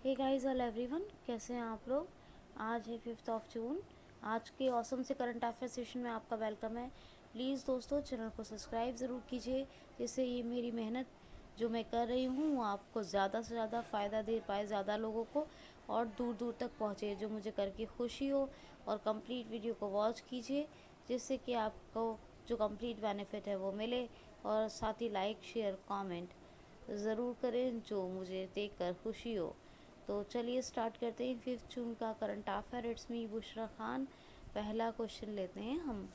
Hey guys all everyone, कैसे हैं आप लोग। आज है 5 जून। आज के औसम से करंट अफेयर सेशन में आपका वेलकम है। प्लीज़ दोस्तों, चैनल को सब्सक्राइब ज़रूर कीजिए, जिससे ये मेरी मेहनत जो मैं कर रही हूँ वो आपको ज़्यादा से ज़्यादा फ़ायदा दे पाए, ज़्यादा लोगों को, और दूर दूर तक पहुँचे, जो मुझे करके खुशी हो। और कंप्लीट वीडियो को वॉच कीजिए, जिससे कि आपको जो कंप्लीट बेनिफिट है वो मिले। और साथ ही लाइक शेयर कमेंट ज़रूर करें, जो मुझे देखकर खुशी हो। तो चलिए स्टार्ट करते हैं 5 जून का current affair. It's me Bushra Khan. पहला क्वेश्चन लेते हैं हम।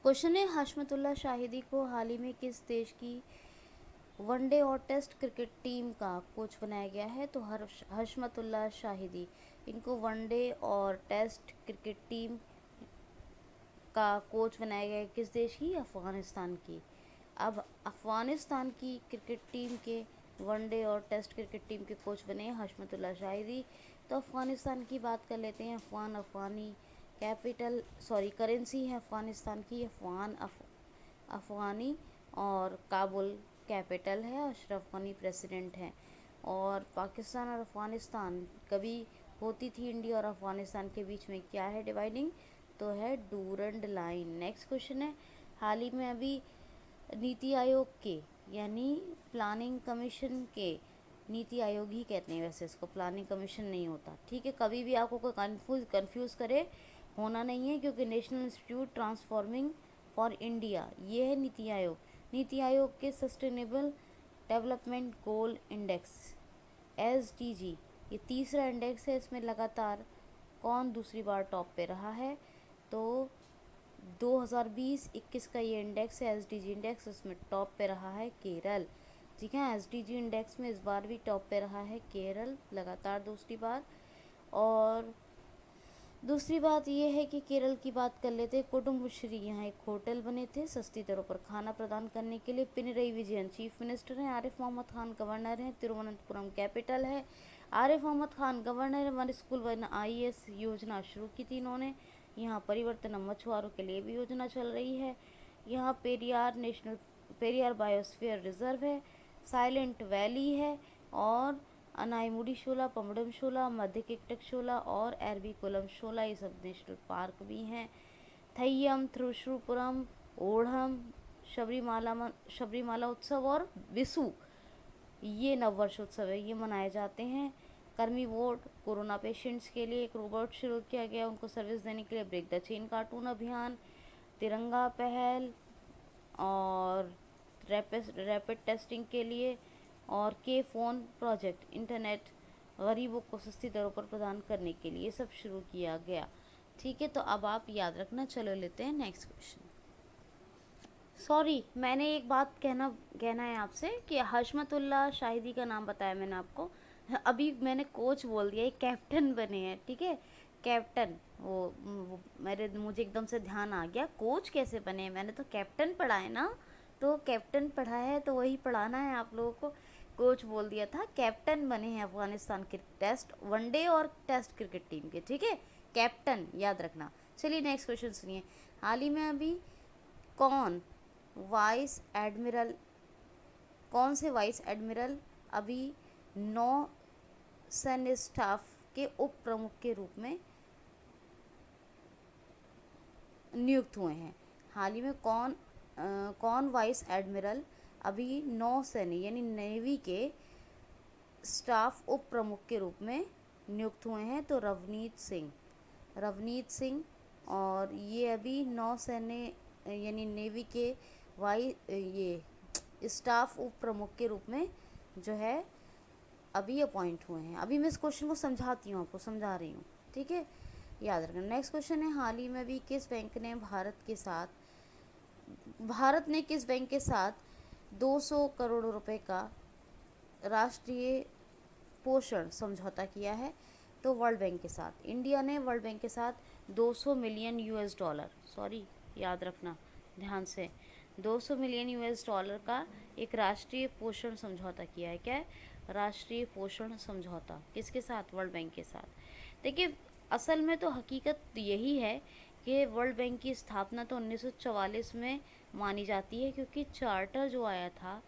क्वेश्चन है, हशमतुल्लाह शाहिदी को हाल ही में किस देश की वनडे और टेस्ट क्रिकेट टीम का कोच बनाया गया है। तो हशमतुल्लाह शाहिदी, इनको वनडे और टेस्ट क्रिकेट टीम का कोच बनाया गया है। किस देश की? अफ़गानिस्तान की। अब अफ़गानिस्तान की क्रिकेट टीम के वनडे और टेस्ट क्रिकेट टीम के कोच बने हैं हशमतुल्लाह शाहिदी। तो अफ़गानिस्तान की बात कर लेते हैं। अफ़गानी कैपिटल करेंसी है अफ़गानिस्तान की अफ़गानी, और काबुल कैपिटल है। अशरफ गनी प्रेसिडेंट हैं। और पाकिस्तान और अफ़गानिस्तान कभी होती थी इंडिया और अफ़गानिस्तान के बीच में क्या है डिवाइडिंग, तो है डूरंड लाइन। नेक्स्ट क्वेश्चन है, हाल ही में अभी नीति आयोग के यानी प्लानिंग कमीशन के, नीति आयोग ही कहते हैं वैसे इसको, प्लानिंग कमीशन नहीं होता, ठीक है। कभी भी आपको कोई कंफ्यूज करे, होना नहीं है, क्योंकि national institute transforming for India ये है नीति आयोग। नीति आयोग के sustainable development goal index SDG, ये तीसरा इंडेक्स है। इसमें लगातार कौन दूसरी बार टॉप पे रहा है? तो 2020-21 का ये इंडेक्स है SDG इंडेक्स, इसमें टॉप पे रहा है केरल। ठीक है, SDG इंडेक्स में इस बार भी टॉप पे रहा है केरल, लगातार दूसरी बार। और दूसरी बात ये है कि केरल की बात कर लेते हैं। कुटुम्बश्री यहाँ एक होटल बने थे सस्ती दरों पर खाना प्रदान करने के लिए। पिनरई विजयन चीफ मिनिस्टर हैं। आरिफ मोहम्मद खान गवर्नर हैं। तिरुवनंतपुरम कैपिटल है। Arif Mohammad Khan governor, one school one IAS योजना शुरू की थी इन्होंने। यहाँ परिवर्तन मछुआरों के लिए भी योजना चल रही है। यहाँ पेरियार बायोस्फीयर रिजर्व है। साइलेंट वैली है। और अनाईमुडी शोला, पमडम शोला, मध्य किकटक शोला और एरविकुलम शोला, ये सब नेशनल पार्क भी हैं। थय्यम, थ्रुशुपुरम, ओढ़म, शबरीमाला उत्सव और विसु, ये नववर्षोत्सव है, ये मनाए जाते हैं। कर्मी वोट, कोरोना पेशेंट्स के लिए एक रोबोट शुरू किया गया, उनको सर्विस देने के लिए ब्रेक द चेन कार्टून अभियान, तिरंगा पहल, और रैपिड टेस्टिंग के लिए, और के फ़ोन प्रोजेक्ट, इंटरनेट गरीबों को सस्ती दरों पर प्रदान करने के लिए सब शुरू किया गया। ठीक है, तो अब आप याद रखना। चलो लेते हैं नेक्स्ट क्वेश्चन। सॉरी, मैंने एक बात कहना है आपसे कि हशमतुल्लाह शाहिदी का नाम बताया मैंने आपको, अभी मैंने कोच बोल दिया, एक कैप्टन बने हैं, ठीक है। कैप्टन, मुझे एकदम से ध्यान आ गया, कोच कैसे बने? मैंने तो कैप्टन पढ़ा है ना, तो कैप्टन पढ़ा है तो वही पढ़ाना है आप लोगों को। कोच बोल दिया था, कैप्टन बने हैं अफगानिस्तान के टेस्ट वनडे और टेस्ट क्रिकेट टीम के, ठीक है। कैप्टन याद रखना। चलिए नेक्स्ट क्वेश्चन सुनिए। हाल ही में अभी कौन वाइस एडमिरल कौन से वाइस एडमिरल अभी नौ सैन्य स्टाफ के उप प्रमुख के रूप में नियुक्त हुए हैं? हाल ही में कौन वाइस एडमिरल अभी नौसैन्य यानी नेवी के स्टाफ उप प्रमुख के रूप में नियुक्त हुए हैं? तो रवनीत सिंह। और ये अभी नौसैन्य यानी नेवी के ये स्टाफ उप प्रमुख के रूप में जो है अभी अपॉइंट हुए हैं। अभी मैं इस क्वेश्चन को समझाती हूँ, आपको समझा रही हूँ, ठीक है, याद रखना। नेक्स्ट क्वेश्चन है, हाल ही में भी किस बैंक ने किस बैंक के साथ 200 करोड़ रुपए का राष्ट्रीय पोषण समझौता किया है? तो वर्ल्ड बैंक के साथ। इंडिया ने वर्ल्ड बैंक के साथ 200 मिलियन US डॉलर, सॉरी याद रखना ध्यान से, 200 मिलियन US डॉलर का एक राष्ट्रीय पोषण समझौता किया है। क्या है? राष्ट्रीय पोषण समझौता। किसके साथ? वर्ल्ड बैंक के साथ। देखिए, असल में तो हकीकत यही है कि वर्ल्ड बैंक की स्थापना तो 1944 में मानी जाती है, क्योंकि चार्टर जो आया था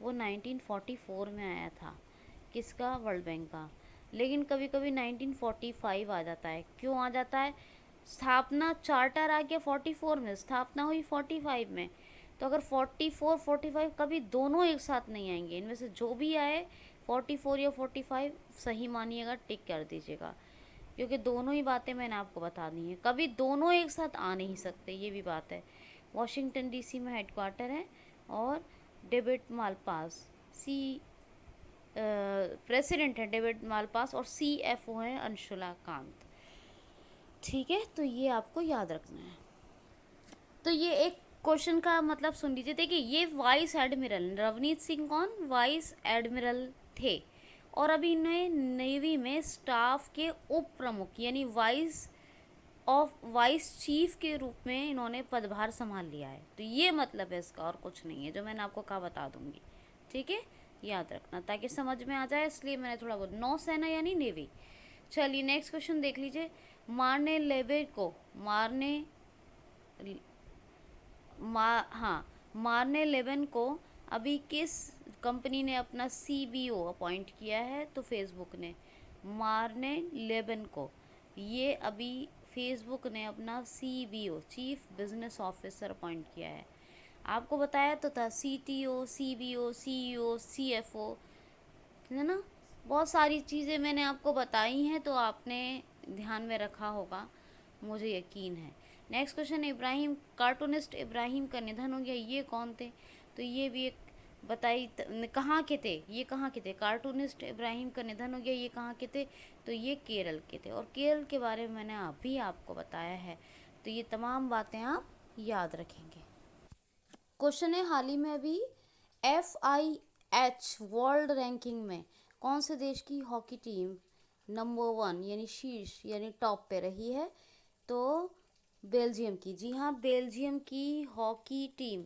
वो 1944 में आया था। किसका? वर्ल्ड बैंक का। लेकिन कभी कभी 1945 आ जाता है। क्यों आ जाता है? स्थापना चार्टर आ गया 44 में, स्थापना हुई 45 में। तो अगर 44 45 कभी दोनों एक साथ नहीं आएंगे, इनमें से जो भी आए 44 या 45 सही मानिएगा, टिक कर दीजिएगा, क्योंकि दोनों ही बातें मैंने आपको बता दी हैं। कभी दोनों एक साथ आ नहीं सकते, ये भी बात है। वॉशिंगटन डीसी में हेडक्वार्टर है और डेविड मालपास सी प्रेसिडेंट है, डेविड मालपास, और CFO है अंशुला कांत। ठीक है, तो ये आपको याद रखना है। तो ये एक क्वेश्चन का मतलब सुन लीजिए। देखिए, ये वाइस एडमिरल रवनीत सिंह कौन? वाइस एडमिरल थे, और अभी इन्हें नेवी में स्टाफ के उप प्रमुख यानी वाइस चीफ के रूप में इन्होंने पदभार संभाल लिया है। तो ये मतलब है इसका, और कुछ नहीं है। जो मैंने आपको कहा बता दूंगी, ठीक है, याद रखना ताकि समझ में आ जाए, इसलिए मैंने थोड़ा बहुत। नौसेना यानी नेवी। चलिए नेक्स्ट क्वेश्चन देख लीजिए। मारने लेबे को मारने लेबन को अभी किस कंपनी ने अपना CBO अपॉइंट किया है? तो फेसबुक ने। मारने लेबन को ये अभी फेसबुक ने अपना CBO chief business officer appoint किया है। आपको बताया तो था CTO, CBO, CEO, CFO, है ना। बहुत सारी चीज़ें मैंने आपको बताई हैं, तो आपने ध्यान में रखा होगा, मुझे यकीन है। Next question, Ibrahim cartoonist Ibrahim का निधन हो गया, ये कौन थे? तो ये भी एक बताई कहाँ के थे, ये कहाँ के थे? कार्टूनिस्ट इब्राहिम का निधन हो गया, ये कहाँ के थे? तो ये केरल के थे, और केरल के बारे में मैंने अभी आपको बताया है। तो ये तमाम बातें आप याद रखेंगे। क्वेश्चन है, हाल ही में अभी FIH वर्ल्ड रैंकिंग में कौन से देश की हॉकी टीम नंबर 1 यानी शीर्ष यानी टॉप पे रही है? तो बेल्जियम की। जी हाँ, बेल्जियम की हॉकी टीम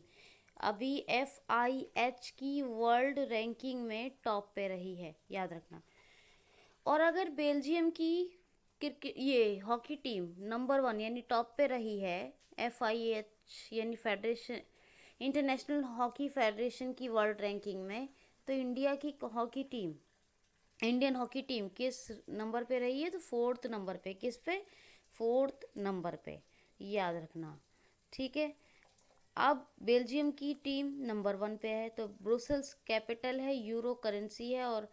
अभी FIH की वर्ल्ड रैंकिंग में टॉप पे रही है, याद रखना। और अगर बेल्जियम की क्रिकेट ये हॉकी टीम नंबर 1 यानी टॉप पे रही है FIH यानी फेडरेशन इंटरनेशनल हॉकी फेडरेशन की वर्ल्ड रैंकिंग में, तो इंडियन हॉकी टीम किस नंबर पे रही है? तो 4th नंबर पे। किस पे? 4th नंबर पे, याद रखना, ठीक है। अब बेल्जियम की टीम नंबर 1 पे है, तो ब्रुसेल्स कैपिटल है, यूरो करेंसी है, और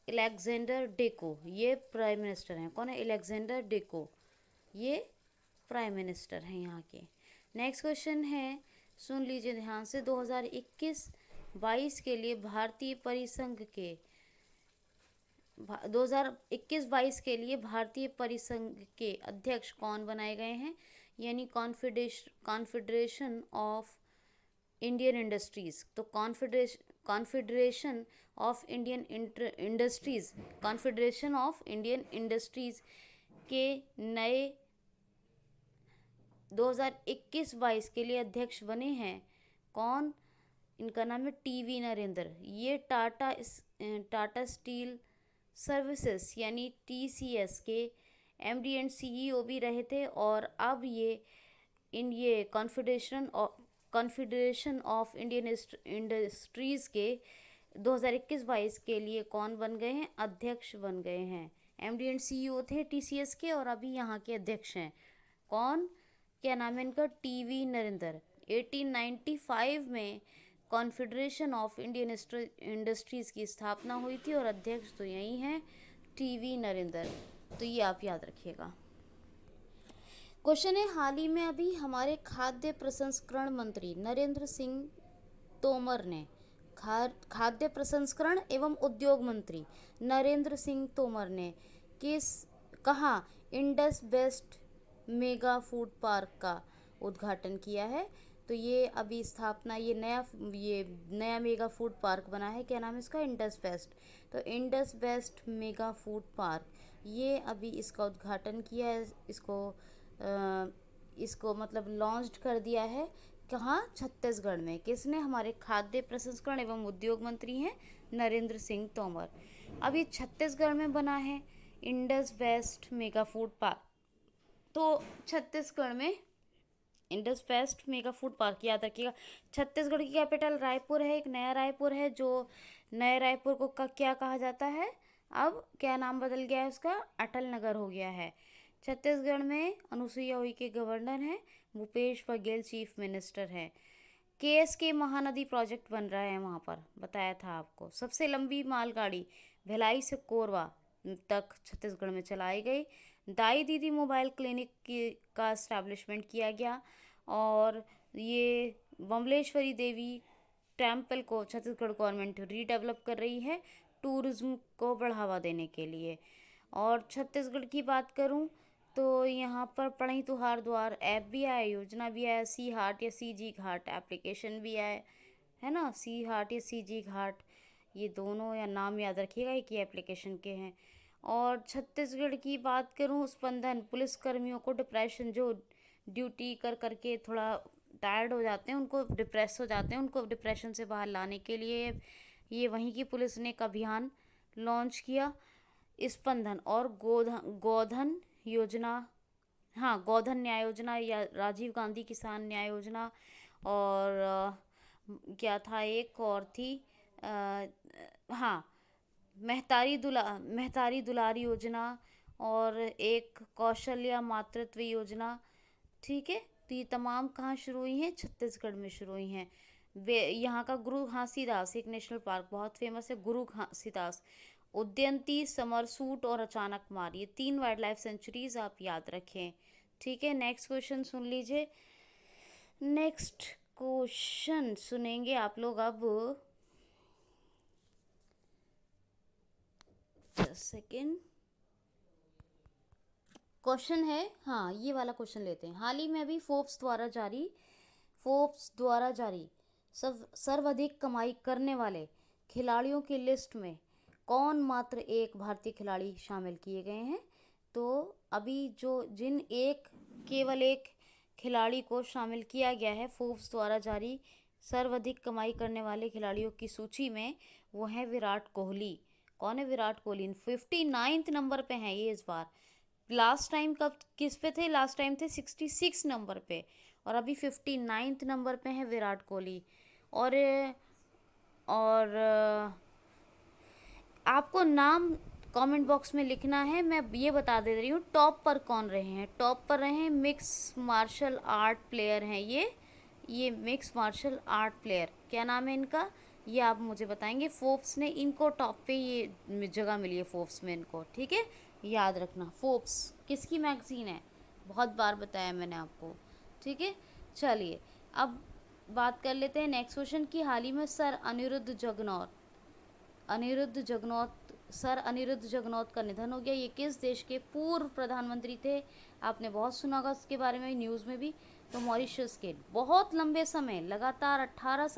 एलेक्जेंडर डेको ये प्राइम मिनिस्टर हैं। कौन है? एलेक्जेंडर डेको, ये प्राइम मिनिस्टर हैं यहाँ के। नेक्स्ट क्वेश्चन है, सुन लीजिए ध्यान से। 2021-22 के लिए भारतीय परिसंघ के 2021-22 के लिए भारतीय परिसंघ के अध्यक्ष कौन बनाए गए हैं? यानी कॉन्फेडरेशन ऑफ इंडियन इंडस्ट्रीज। तो confederation of Indian industries confederation of Indian industries के नए 2021-22 के लिए अध्यक्ष बने हैं कौन? इनका नाम है TV नरेंद्र। ये टाटा स्टील सर्विसेज यानी TCS के MD एंड CEO भी रहे थे, और अब ये कॉन्फेडरेशन ऑफ इंडियन इंडस्ट्रीज़ के 2021-22 के लिए कौन बन गए हैं? अध्यक्ष बन गए हैं। MD एंड CEO थे TCS के, और अभी यहाँ के अध्यक्ष हैं कौन? क्या नाम है इनका? TV नरेंद्र। 1895 में कॉन्फेडरेशन ऑफ इंडियन इंडस्ट्रीज़ की स्थापना हुई थी, और अध्यक्ष तो यही हैं TV नरेंद्र। तो ये आप याद रखिएगा। क्वेश्चन है, हाल ही में अभी हमारे खाद्य प्रसंस्करण मंत्री नरेंद्र सिंह तोमर ने खाद्य प्रसंस्करण एवं उद्योग मंत्री नरेंद्र सिंह तोमर ने कहाँ Indus Best Mega Food park का उद्घाटन किया है? तो ये अभी स्थापना ये नया मेगा फूड पार्क बना है। क्या नाम है इसका? इंडस बेस्ट। तो Indus Best Mega Food Park, ये अभी इसका उद्घाटन किया है, इसको मतलब लॉन्च कर दिया है। कहाँ? छत्तीसगढ़ में। किसने? हमारे खाद्य प्रसंस्करण एवं उद्योग मंत्री हैं नरेंद्र सिंह तोमर। अभी छत्तीसगढ़ में बना है Indus Best Mega Food park. तो छत्तीसगढ़ में Indus Best Mega Food park, याद रखिएगा। छत्तीसगढ़ की कैपिटल रायपुर है, एक नया रायपुर है जो नए रायपुर को क्या कहा जाता है? अब क्या नाम बदल गया है उसका? अटल नगर हो गया है। छत्तीसगढ़ में अनुसुईया उइके गवर्नर हैं, भूपेश बघेल चीफ मिनिस्टर है। के महानदी प्रोजेक्ट बन रहा है वहाँ पर, बताया था आपको। सबसे लंबी मालगाड़ी भिलाई से कोरबा तक छत्तीसगढ़ में चलाई गई। दाई दीदी मोबाइल क्लिनिक का इस्टेब्लिशमेंट किया गया। और ये बमलेश्वरी देवी टेम्पल को छत्तीसगढ़ गवर्नमेंट रीडेवलप कर रही है टूरिज्म को बढ़ावा देने के लिए। और छत्तीसगढ़ की बात करूं तो यहाँ पर पढ़ई तुहार द्वार ऐप भी आया, योजना भी आया, सी हाट या सी जी घाट एप्लीकेशन भी आया है ना। सी हाट या सी जी घाट, ये दोनों या नाम याद रखिएगा, एक ही एप्लीकेशन के हैं। और छत्तीसगढ़ की बात करूं, स्पंदन पुलिस कर्मियों को डिप्रेशन, जो ड्यूटी कर करके थोड़ा टायर्ड हो जाते हैं, उनको डिप्रेस हो जाते हैं, उनको डिप्रेशन से बाहर लाने के लिए ये वहीं की पुलिस ने एक अभियान लॉन्च किया, स्पंदन। और गोधन योजना, हाँ गोधन न्याय योजना या राजीव गांधी किसान न्याय योजना। और क्या था, एक और थी, हाँ मेहतारी दुलारी योजना, और एक कौशल्या मातृत्व योजना। ठीक है, तो ये तमाम कहाँ शुरू हुई हैं? छत्तीसगढ़ में शुरू हुई हैं। यहाँ का गुरु घासीदास एक नेशनल पार्क बहुत फेमस है, गुरु घासीदास। उदयंती, समरसूट और अचानक मार, ये 3 वाइल्ड लाइफ सेंचुरीज आप याद रखें। ठीक है, नेक्स्ट क्वेश्चन सुन लीजिए। नेक्स्ट क्वेश्चन सुनेंगे आप लोग अब। सेकेंड क्वेश्चन है, हाँ ये वाला क्वेश्चन लेते हैं। हाल ही में अभी फोर्ब्स द्वारा जारी सर्वाधिक कमाई करने वाले खिलाड़ियों की लिस्ट में कौन मात्र एक भारतीय खिलाड़ी शामिल किए गए हैं? तो अभी जो केवल एक खिलाड़ी को शामिल किया गया है फोर्ब्स द्वारा जारी सर्वाधिक कमाई करने वाले खिलाड़ियों की सूची में, वो है विराट कोहली। कौन है? विराट कोहली। 59 नंबर पे हैं ये इस बार। लास्ट टाइम कब किस पे थे? लास्ट टाइम थे 66 नंबर पे, और अभी 59 नंबर पे है विराट कोहली। और आपको नाम कमेंट बॉक्स में लिखना है। मैं ये बता दे रही हूँ टॉप पर कौन रहे हैं। टॉप पर रहे हैं मिक्स मार्शल आर्ट प्लेयर हैं ये मिक्स मार्शल आर्ट प्लेयर, क्या नाम है इनका, ये आप मुझे बताएंगे। फोर्ब्स ने इनको टॉप पे ये जगह मिली है फोर्ब्स में इनको। ठीक है, याद रखना। फोर्ब्स किसकी मैगजीन है? बहुत बार बताया मैंने आपको। ठीक है, चलिए अब बात कर लेते हैं नेक्स्ट क्वेश्चन की। हाल ही में सर अनिरुद्ध जगन्नाथ का निधन हो गया। ये किस देश के पूर्व प्रधानमंत्री थे? आपने बहुत सुना होगा उसके बारे में न्यूज़ में भी। तो मॉरिशस के बहुत लंबे समय लगातार 18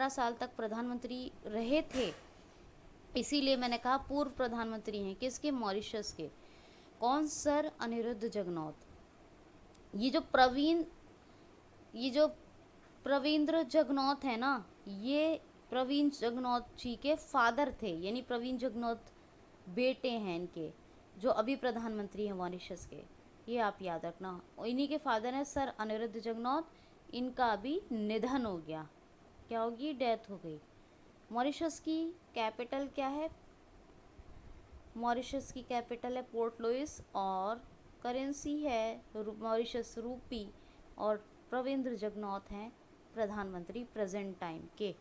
साल तक प्रधानमंत्री रहे थे, इसीलिए मैंने कहा पूर्व प्रधानमंत्री हैं। किसके? मॉरिशस के। कौन? सर अनिरुद्ध जगन्नाथ। ये जो प्रवींद्र जगन्नाथ है ना, ये प्रवीण जगन्नाथ जी के फादर थे, यानी प्रवीण जगन्नाथ बेटे हैं इनके, जो अभी प्रधानमंत्री हैं मॉरिशस के। ये आप याद रखना। और इन्हीं के फादर हैं सर अनिरुद्ध जगन्नाथ। इनका अभी निधन हो गया। क्या होगी? डेथ हो गई। मॉरिशस की कैपिटल क्या है? मॉरिशस की कैपिटल है पोर्ट लुइस, और करेंसी है मॉरिशस रूपी, और प्रवींद्र जगन्नाथ हैं प्रधानमंत्री प्रेजेंट टाइम के।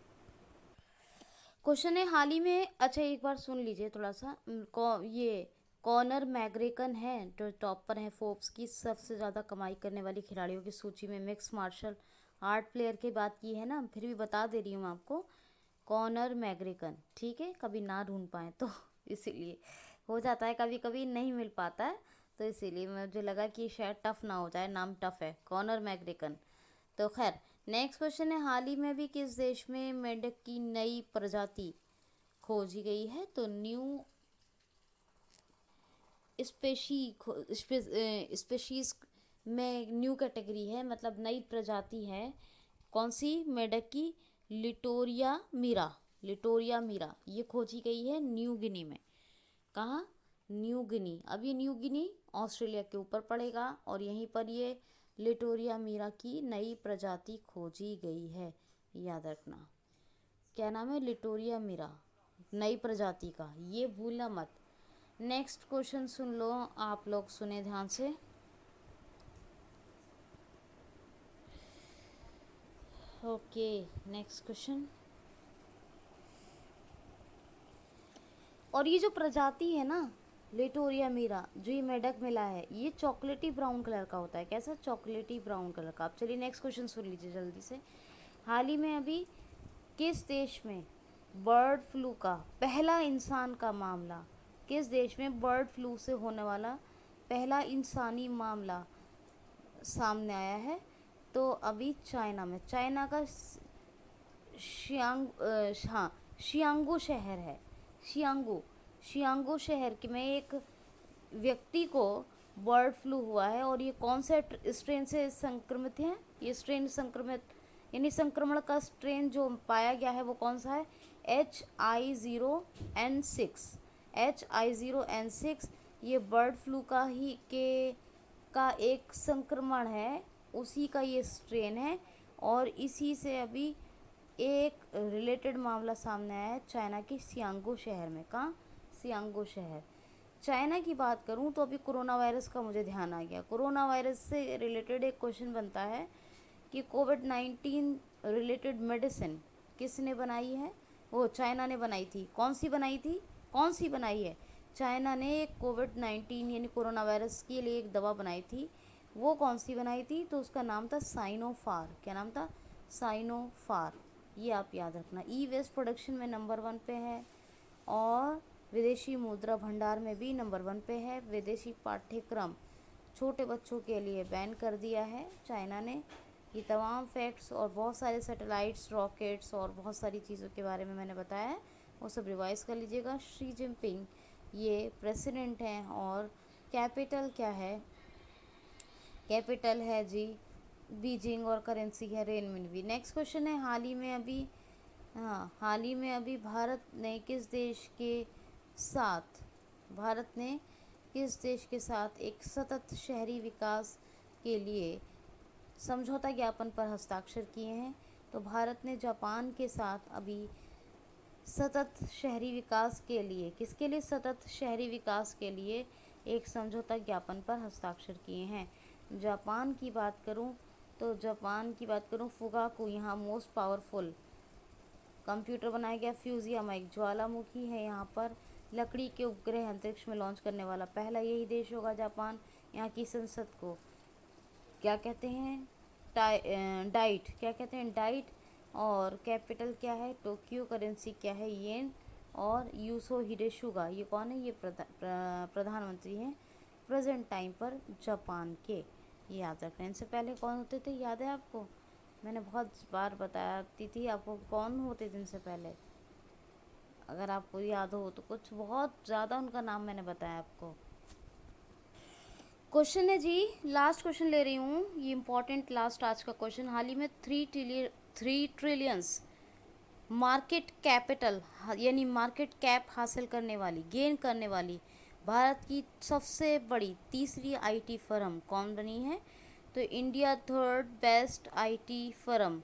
क्वेश्चन है हाल ही में, अच्छा एक बार सुन लीजिए थोड़ा सा। ये कॉनर मैग्रेगन है जो टॉप पर है फोर्ब्स की सबसे ज़्यादा कमाई करने वाली खिलाड़ियों की सूची में। मिक्स मार्शल आर्ट प्लेयर की बात की है ना, फिर भी बता दे रही हूँ आपको। कॉनर मैग्रेगन, ठीक है, कभी ना ढूंढ पाए तो इसीलिए हो जाता है, कभी कभी नहीं मिल पाता है, तो इसीलिए मुझे लगा कि शायद टफ़ ना हो जाए, नाम टफ़ है कॉनर मैग्रेगन। तो खैर नेक्स्ट क्वेश्चन है, हाल ही में भी किस देश में मेंढक की नई प्रजाति खोजी गई है? तो न्यू स्पेशीज में न्यू कैटेगरी है, मतलब नई प्रजाति है। कौन सी? मेंढक की लिटोरिया मीरा ये खोजी गई है न्यू गिनी में। कहाँ? New Guinea. अब ये न्यू गिनी ऑस्ट्रेलिया के ऊपर पड़ेगा, और यहीं पर ये लिटोरिया मीरा की नई प्रजाति खोजी गई है, याद रखना। क्या नाम है, लिटोरिया मीरा, नई प्रजाति का, ये भूलना मत। नेक्स्ट क्वेश्चन सुन लो, आप लोग सुने ध्यान से। Okay, next question. और ये जो प्रजाति है ना लिटोरिया मीरा, जो ये मेढक मिला है, ये चॉकलेटी ब्राउन कलर का होता है। कैसा? चॉकलेटी ब्राउन कलर का। अब चलिए नेक्स्ट क्वेश्चन सुन लीजिए जल्दी से। हाल ही में अभी किस देश में बर्ड फ्लू का पहला इंसान का मामला, किस देश में बर्ड फ्लू से होने वाला पहला इंसानी मामला सामने आया है? तो अभी चाइना में, चाइना का हाँ, शियांगो शहर है। शियांगो शहर के में एक व्यक्ति को बर्ड फ्लू हुआ है। और ये कौन से स्ट्रेन से संक्रमित है? ये स्ट्रेन संक्रमित यानी संक्रमण का स्ट्रेन जो पाया गया है वो कौन सा है? H10N6। H10N6 ये बर्ड फ्लू का एक संक्रमण है, उसी का ये स्ट्रेन है। और इसी से अभी एक रिलेटेड मामला सामने आया है चाइना के सियांगो शहर में। कहाँ? सियांगो शहर। चाइना की बात करूं तो अभी कोरोना वायरस का मुझे ध्यान आ गया। कोरोना वायरस से रिलेटेड एक क्वेश्चन बनता है कि कोविड-19 रिलेटेड मेडिसिन किसने बनाई है? वो चाइना ने बनाई थी। कौन सी बनाई थी? कौन सी बनाई है? चाइना ने कोविड-19 यानी कोरोना वायरस के लिए एक दवा बनाई थी। वो कौन सी बनाई थी? तो उसका नाम था साइनोफार। क्या नाम था? साइनोफार। ये आप याद रखना। ई वेस्ट प्रोडक्शन में नंबर 1 पे है और विदेशी मुद्रा भंडार में भी नंबर 1 पे है। विदेशी पाठ्यक्रम छोटे बच्चों के लिए बैन कर दिया है चाइना ने। ये तमाम फैक्ट्स और बहुत सारे सैटेलाइट्स, रॉकेट्स और बहुत सारी चीज़ों के बारे में मैंने बताया है, वो सब रिवाइज़ कर लीजिएगा। शी जिनपिंग ये प्रेसिडेंट हैं। और कैपिटल क्या है? कैपिटल है जी बीजिंग और करेंसी है रेनमिनवी। नेक्स्ट क्वेश्चन है, हाल ही में अभी भारत ने किस देश के साथ एक सतत शहरी विकास के लिए समझौता ज्ञापन पर हस्ताक्षर किए हैं? तो भारत ने जापान के साथ अभी सतत शहरी विकास के लिए, किसके लिए? सतत शहरी विकास के लिए एक समझौता ज्ञापन पर हस्ताक्षर किए हैं। जापान की बात करूं फुगाकू, यहाँ मोस्ट पावरफुल कंप्यूटर बनाया गया। फ्यूजियामा एक ज्वालामुखी है यहाँ पर। लकड़ी के उपग्रह अंतरिक्ष में लॉन्च करने वाला पहला यही देश होगा जापान। यहाँ की संसद को क्या कहते हैं? डाइट। क्या कहते हैं? डाइट। और कैपिटल क्या है? टोक्यो। करेंसी क्या है? येन। और यूसुहिदे सुगा, ये कौन है? ये प्रधानमंत्री हैं प्रेजेंट टाइम पर जापान के। ये याद रखना। इनसे पहले कौन होते थे, याद है आपको? मैंने बहुत बार बताती थी आपको कौन होते थे इनसे पहले। अगर आपको याद हो तो कुछ बहुत ज़्यादा उनका नाम मैंने बताया आपको। क्वेश्चन है जी, लास्ट क्वेश्चन ले रही हूँ, ये इम्पोर्टेंट लास्ट आज का क्वेश्चन। हाल ही में 3 ट्रिलियंस मार्केट कैपिटल यानी मार्केट कैप हासिल गेन करने वाली भारत की सबसे बड़ी तीसरी आईटी फर्म कौन बनी है? तो India 3rd best IT firm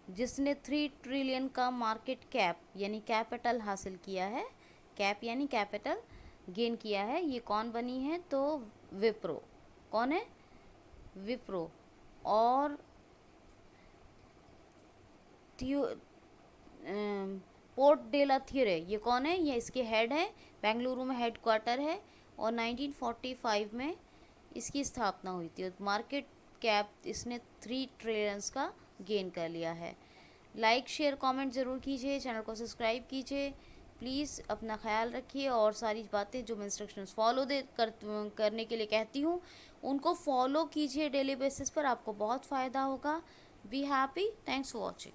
जिसने 3 ट्रिलियन का मार्केट कैप यानी कैपिटल हासिल किया है, कैप यानी कैपिटल गेन किया है, ये कौन बनी है? तो विप्रो। कौन है? विप्रो। और पोर्ट डेला थियरे, ये कौन है? ये इसके हेड है, बेंगलुरु में हेड क्वार्टर है। और 1945 में इसकी स्थापना हुई थी। मार्केट कैप इसने 3 ट्रिलियंस का गेन कर लिया है। लाइक शेयर कमेंट ज़रूर कीजिए, चैनल को सब्सक्राइब कीजिए प्लीज़। अपना ख्याल रखिए और सारी बातें जो मैं इंस्ट्रक्शंस करने के लिए कहती हूँ उनको फॉलो कीजिए डेली बेसिस पर, आपको बहुत फ़ायदा होगा। Be happy. Thanks for watching.